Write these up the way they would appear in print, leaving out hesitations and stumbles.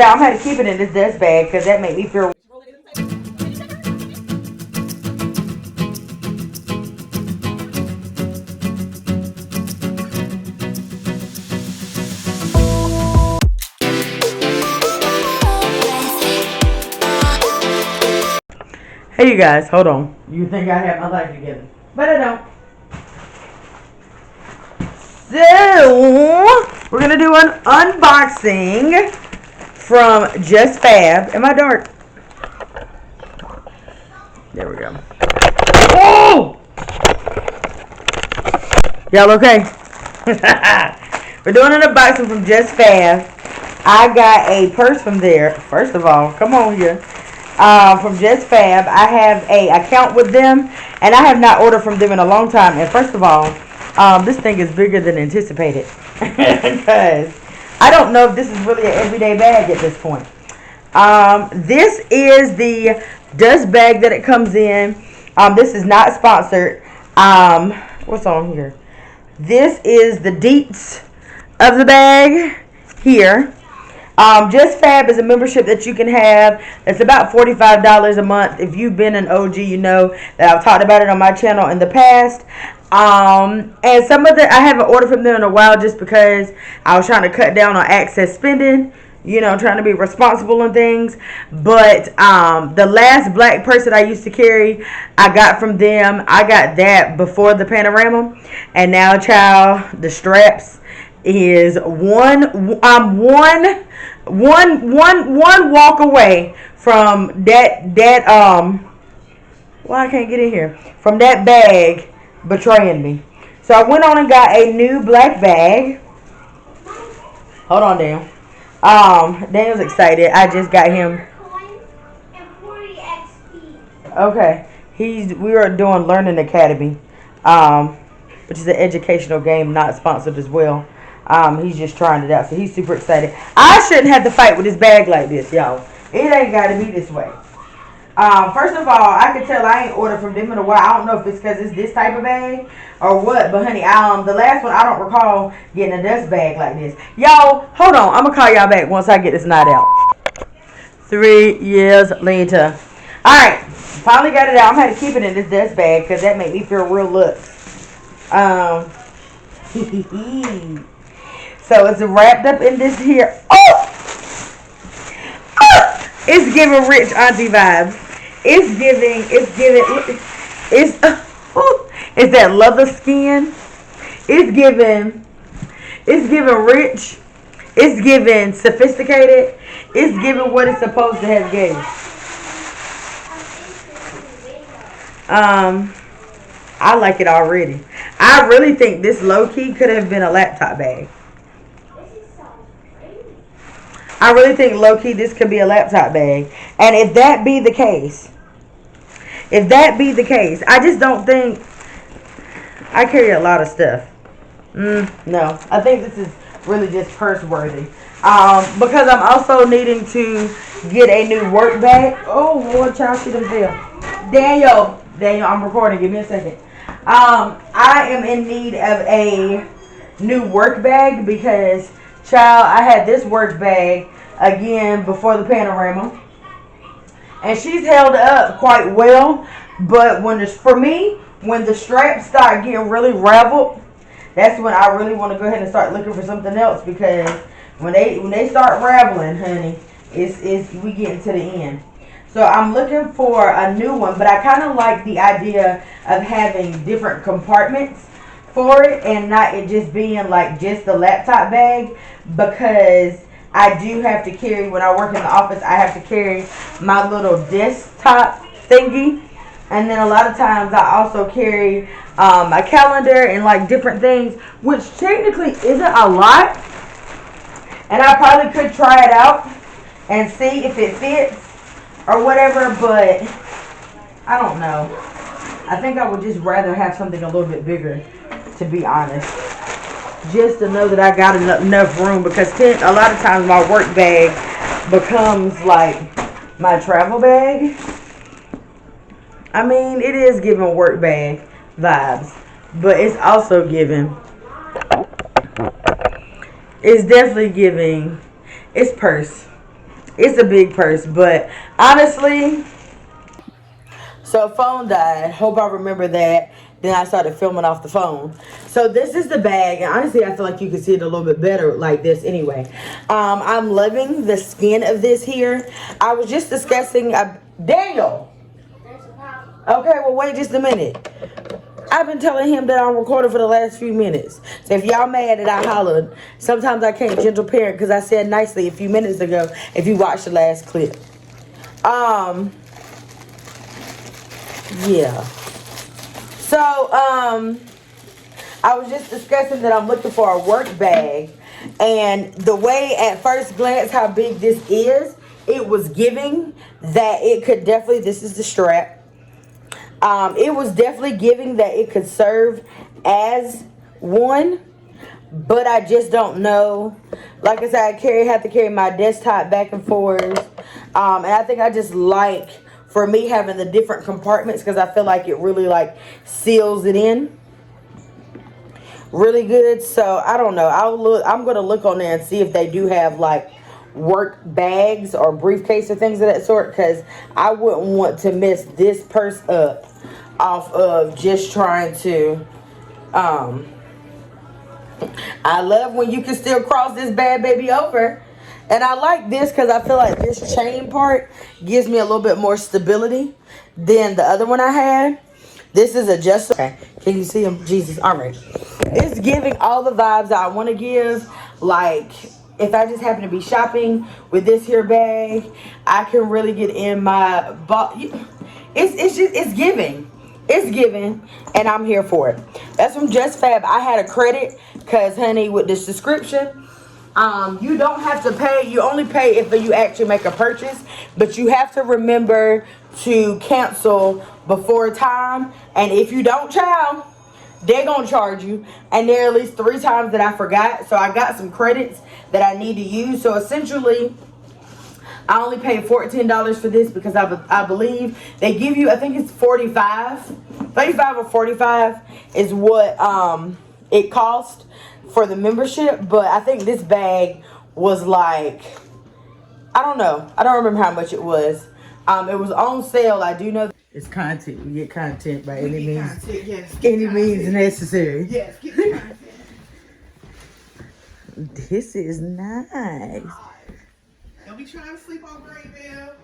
Yeah, I'm going to keep it in this dust bag because that made me feel. Hey, you guys, hold on. You think I have my life together, but I don't. So, we're going to do an unboxing from Just Fab. Am I dark? There we go. Oh! Y'all okay? We're doing an unboxing from Just Fab. I got a purse from there. First of all, come on here. From Just Fab. I have a account with them, and I have not ordered from them in a long time. And first of all, this thing is bigger than anticipated. Because I don't know if this is really an everyday bag at this point. This is the dust bag that it comes in. This is not sponsored. What's on here? This is the deets of the bag here. Just Fab is a membership that you can have. It's about $45 a month. If you've been an OG, you know that I've talked about it on my channel in the past. And some of I haven't ordered from them in a while just because I was trying to cut down on excess spending. You know, trying to be responsible and things. But the last black purse that I used to carry, I got from them. I got that before the panorama. And now, child, the straps is one walk away from that well, I can't get in here. From that bag betraying me. So I went on and got a new black bag. Hold on, Daniel. Daniel's excited. I just got him. Okay. We are doing Learning Academy, which is an educational game, not sponsored as well. He's just trying it out, so he's super excited. I shouldn't have to fight with this bag like this, y'all. It ain't got to be this way. First of all, I can tell I ain't ordered from them in a while. I don't know if it's because it's this type of bag or what, but honey, the last one, I don't recall getting a dust bag like this. Y'all, hold on. I'm going to call y'all back once I get this knot out. 3 years later. All right. Finally got it out. I'm going to keep it in this dust bag because that made me feel real looks. So it's wrapped up in this here. Oh! It's giving rich auntie vibes. It's that leather skin. It's giving rich. It's giving sophisticated. It's giving what it's supposed to have gave. I like it already. I really think this low-key could have been a laptop bag. I really think low-key this could be a laptop bag. And if that be the case, I just don't think I carry a lot of stuff. No, I think this is really just purse worthy. Because I'm also needing to get a new work bag. Oh, Lord, child, she done fell. Daniel, I'm recording. Give me a second. I am in need of a new work bag because, child, I had this work bag again before the panorama, and she's held up quite well. But when the straps start getting really raveled, that's when I really want to go ahead and start looking for something else, because when they start raveling, honey, it's we getting to the end. So I'm looking for a new one, but I kind of like the idea of having different compartments for it and not it just being like just the laptop bag, because I do have to carry, when I work in the office, I have to carry my little desktop thingy. And then a lot of times I also carry my calendar and like different things, which technically isn't a lot. And I probably could try it out and see if it fits or whatever, but I don't know. I think I would just rather have something a little bit bigger, to be honest. Just to know that I got enough room, because a lot of times my work bag becomes like my travel bag. I mean, it is giving work bag vibes, but it's also giving, it's definitely giving, it's purse. It's a big purse, but honestly, so phone died. Hope I remember that. Then I started filming off the phone. So this is the bag, and honestly, I feel like you can see it a little bit better like this anyway. I'm loving the skin of this here. I was just discussing, Daniel. Okay, well wait just a minute. I've been telling him that I'm recording for the last few minutes. So if y'all mad that I hollered, sometimes I can't gentle parent because I said nicely a few minutes ago if you watched the last clip. Yeah. So, I was just discussing that I'm looking for a work bag. And the way at first glance how big this is, it was giving that it could definitely, this is the strap. It was definitely giving that it could serve as one, but I just don't know. Like I said, I have to carry my desktop back and forth, and I think I just like, for me, having the different compartments because I feel like it really like seals it in really good. So I don't know. I'm gonna look on there and see if they do have like work bags or briefcase or things of that sort, because I wouldn't want to mess this purse up off of just trying to I love when you can still cross this bad baby over. And I like this because I feel like this chain part gives me a little bit more stability than the other one I had. This is a Just Fab. Can you see him? Jesus, all right. It's giving all the vibes that I want to give. Like, if I just happen to be shopping with this here bag, I can really get in my it's giving. It's giving, and I'm here for it. That's from Just Fab. I had a credit because, honey, with this subscription, you don't have to pay. You only pay if you actually make a purchase, but you have to remember to cancel before time. And if you don't, child, they're gonna charge you. And there are at least 3 times that I forgot, so I got some credits that I need to use. So essentially, I only paid $14 for this because I believe they give you, I think it's 35 or 45 is what it cost for the membership. But I think this bag was like, I don't know. I don't remember how much it was. It was on sale. I do know it's content. We get content by any means. Content, yes. Any means necessary. Yes, get content. This is nice. Don't be trying to sleep on Great Bell.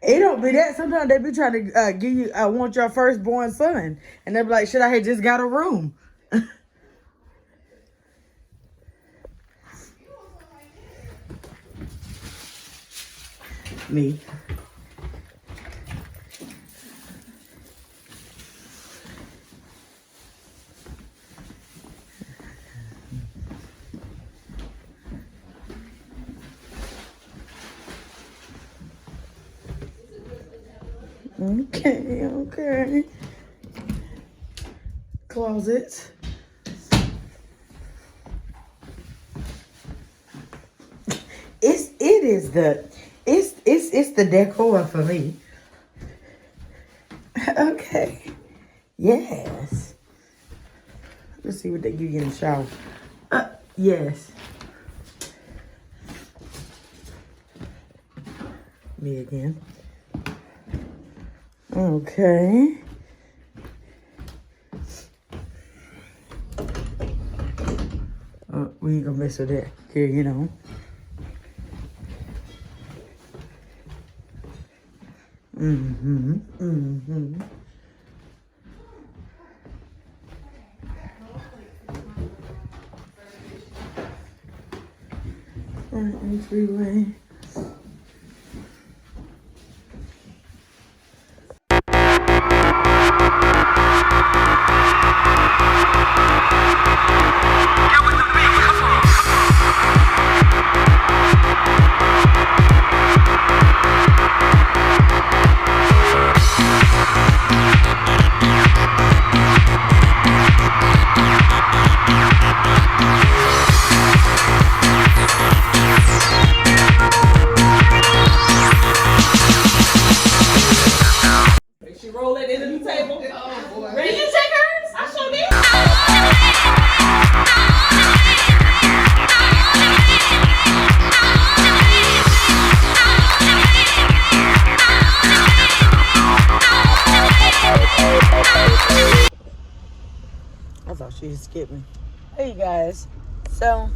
It don't be that. Sometimes they be trying to give you, I want your firstborn son. And they be like, should I have just got a room? Me. Okay. Closet. It's the decor for me. Okay. Yes. Let's see what they give you in the shower. Yes. Me again. Okay. We ain't gonna mess with that here, you know. Entryway. She skipped me. Hey, you guys. So,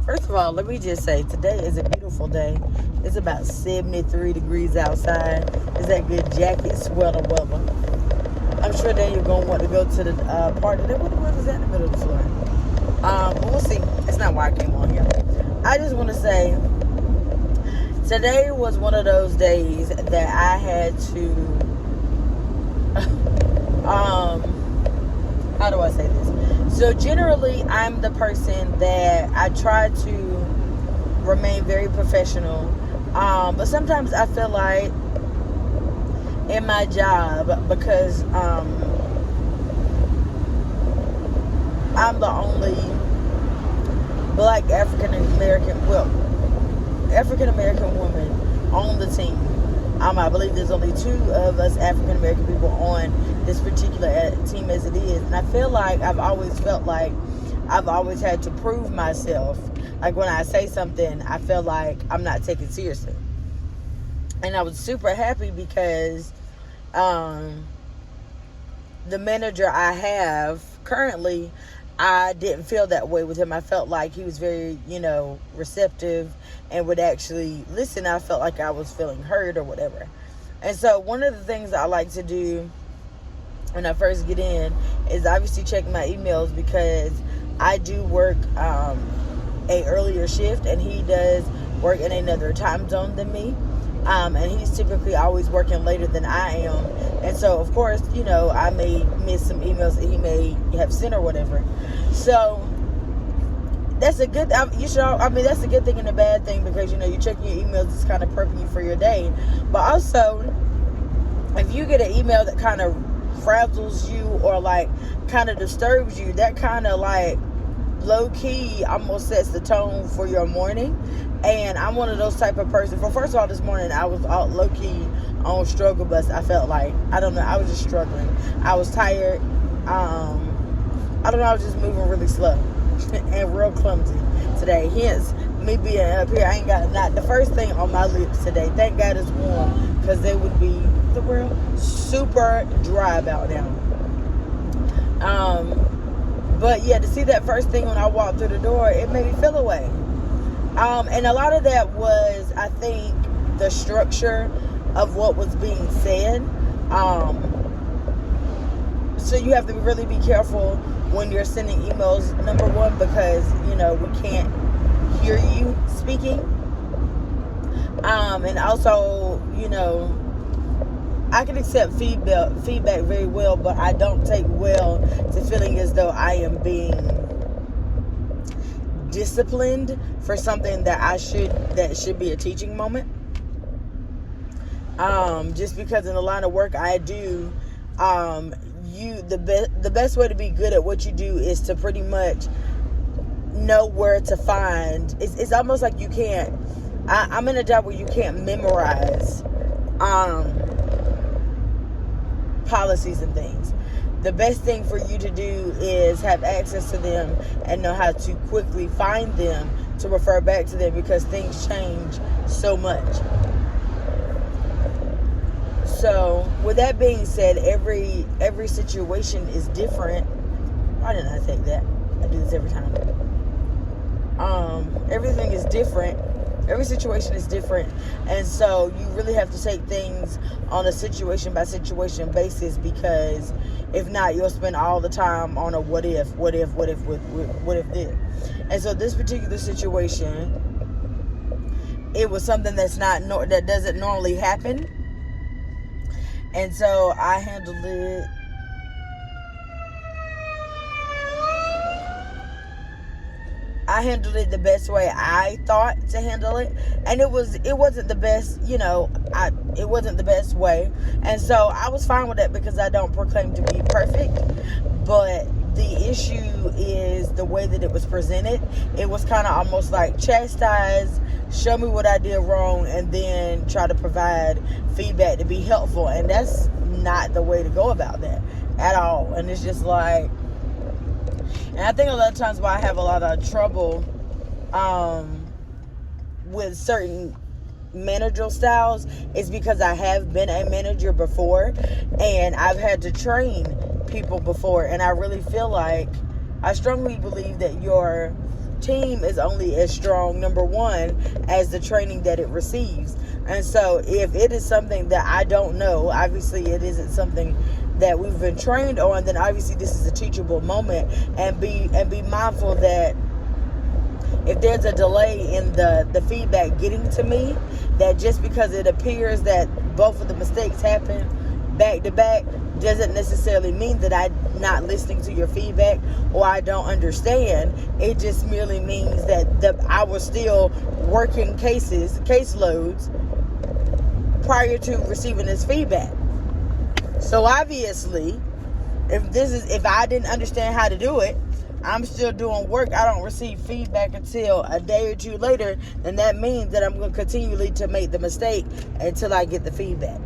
first of all, let me just say, today is a beautiful day. It's about 73 degrees outside. It's that good jacket sweater weather. I'm sure then you're going to want to go to the park today. What is that in the middle of the floor? But we'll see. It's not why I came on here. I just want to say, today was one of those days that I had to, how do I say this? So generally, I'm the person that I try to remain very professional. But sometimes I feel like in my job, because I'm the only black African American woman on the team. I believe there's only 2 of us African American people on this particular team as it is. And I feel like I've always felt like I've always had to prove myself. Like when I say something, I feel like I'm not taken seriously. And I was super happy because the manager I have currently, I didn't feel that way with him. I felt like he was very, receptive and would actually listen. I felt like I was feeling heard or whatever. And so one of the things I like to do when I first get in is obviously check my emails, because I do work a earlier shift and he does work in another time zone than me. And he's typically always working later than I am. And so, of course, I may miss some emails that he may have sent or whatever. So, that's a good, that's a good thing and a bad thing, because, you're checking your emails, it's kind of prepping you for your day. But also, if you get an email that kind of frazzles you or, like, kind of disturbs you, that kind of, like, low-key almost sets the tone for your morning. And I'm one of those type of person. First of all, this morning I was out low-key on struggle bus. I felt like, I don't know, I was just struggling. I was tired. I don't know, I was just moving really slow and real clumsy today. Hence, me being up here, I ain't got not the first thing on my lips today. Thank God it's warm, because they would be the world super dry about now. But yeah, to see that first thing when I walked through the door, it made me feel away. And a lot of that was, I think, the structure of what was being said. So you have to really be careful when you're sending emails, number one, because, we can't hear you speaking. And also, I can accept feedback very well, but I don't take well to feeling as though I am being disciplined for something that should be a teaching moment. Just because in the line of work I do, the best way to be good at what you do is to pretty much know where to find. It's almost like you can't. I'm in a job where you can't memorize policies and things. The best thing for you to do is have access to them and know how to quickly find them to refer back to them, because things change so much. So, with that being said, every situation is different. Why didn't I take that? I do this every time. Everything is different. Every situation is different. And so you really have to take things on a situation by situation basis, because if not, you'll spend all the time on a what if this. And so this particular situation, it was something that doesn't normally happen. And so I handled it. I handled it the best way I thought to handle it, and it wasn't the best, it wasn't the best way, and so I was fine with that, because I don't proclaim to be perfect. But the issue is the way that it was presented. It was kind of almost like chastise, show me what I did wrong, and then try to provide feedback to be helpful, and that's not the way to go about that at all. And it's just like, and I think a lot of times why I have a lot of trouble with certain managerial styles is because I have been a manager before, and I've had to train people before, and I really feel like I strongly believe that your team is only as strong, number one, as the training that it receives. And so if it is something that I don't know, obviously it isn't something that we've been trained on, then obviously this is a teachable moment. And be mindful that if there's a delay in the feedback getting to me, that just because it appears that both of the mistakes happen back to back doesn't necessarily mean that I'm not listening to your feedback or I don't understand. It just merely means that I was still working caseloads prior to receiving this feedback. So obviously, if I didn't understand how to do it, I'm still doing work, I don't receive feedback until a day or two later, then that means that I'm going to continually to make the mistake until I get the feedback.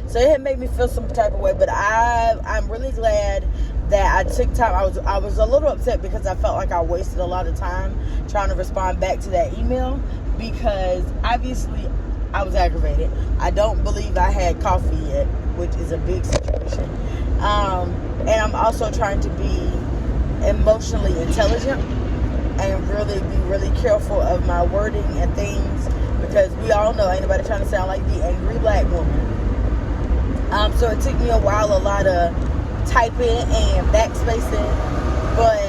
So it had made me feel some type of way, but I'm really glad that I took time. I was a little upset because I felt like I wasted a lot of time trying to respond back to that email, because obviously I was aggravated. I don't believe I had coffee yet, which is a big situation. And I'm also trying to be emotionally intelligent and really be really careful of my wording and things, because we all know ain't nobody trying to sound like the angry black woman. So it took me a while, a lot of typing and backspacing, but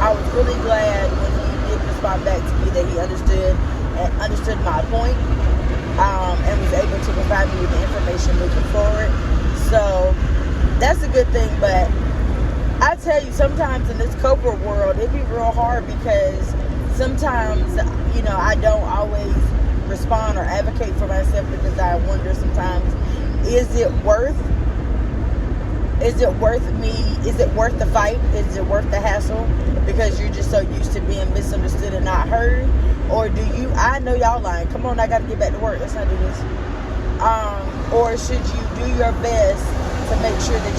I was really glad when he did respond back to me that he understood my point, and was able to provide me with the information moving forward. So that's a good thing. But I tell you, sometimes in this corporate world, it be real hard, because sometimes, I don't always respond or advocate for myself, because I wonder sometimes, is it worth the fight? Is it worth the hassle? Because you're just so used to being misunderstood and not heard? Or I know y'all lying. Come on, I got to get back to work. Let's not do this. Or should you do your best to make sure that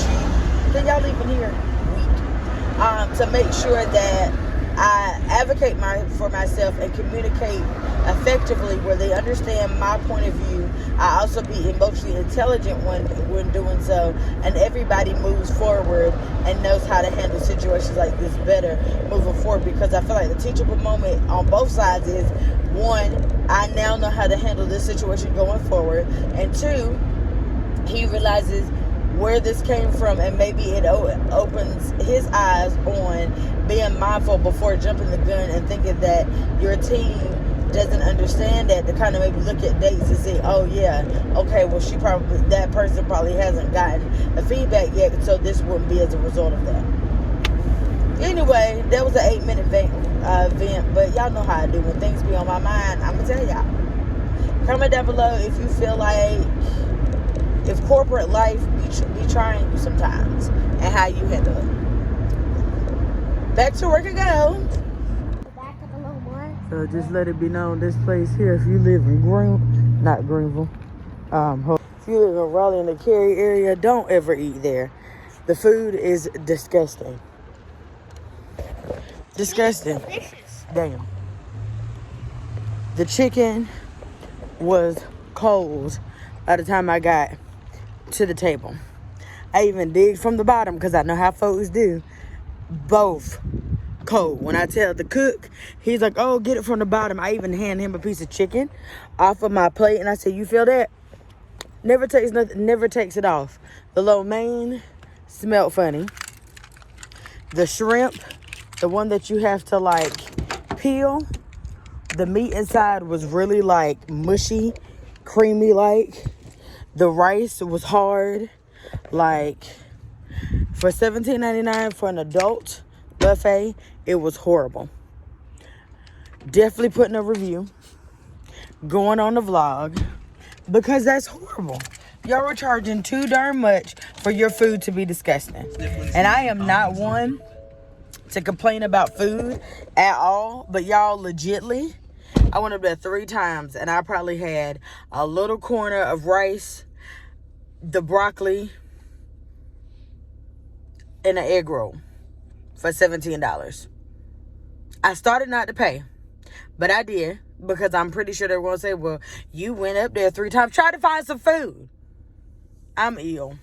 can y'all even hear? Weak. To make sure that I advocate for myself and communicate effectively where they understand my point of view. I also be emotionally intelligent when doing so, and everybody moves forward and knows how to handle situations like this better moving forward, because I feel like the teachable moment on both sides is, one, I now know how to handle this situation going forward, and two, he realizes where this came from, and maybe it opens his eyes on being mindful before jumping the gun and thinking that your team doesn't understand that, to kind of maybe look at dates and say, oh yeah, okay, well that person probably hasn't gotten the feedback yet, so this wouldn't be as a result of that. Anyway, that was an 8-minute event, but y'all know how I do when things be on my mind. I'm gonna tell y'all. Comment down below if you feel like if corporate life be trying you sometimes, and how you handle it. Back to work I go. So just let it be known, this place here, if you live in Greenville, if you live in Raleigh in the Cary area, don't ever eat there. The food is disgusting. Disgusting. Damn. The chicken was cold by the time I got to the table. I even digged from the bottom, because I know how folks do. Both cold. When I tell the cook, he's like, oh, get it from the bottom. I even hand him a piece of chicken off of my plate, and I said, you feel that? Never takes nothing, never takes it off. The lo mein smelled funny. The shrimp, the one that you have to like peel, the meat inside was really like mushy, creamy like. The rice was hard. Like, for $17.99 for an adult buffet, it was horrible. Definitely putting a review, going on the vlog, because that's horrible. Y'all were charging too darn much for your food to be disgusting. And I am not one to complain about food at all, but y'all legitly, I went up there 3 times and I probably had a little corner of rice, the broccoli, and an egg roll for $17. I started not to pay, but I did, because I'm pretty sure they're going to say, well, you went up there 3 times. Try to find some food. I'm ill.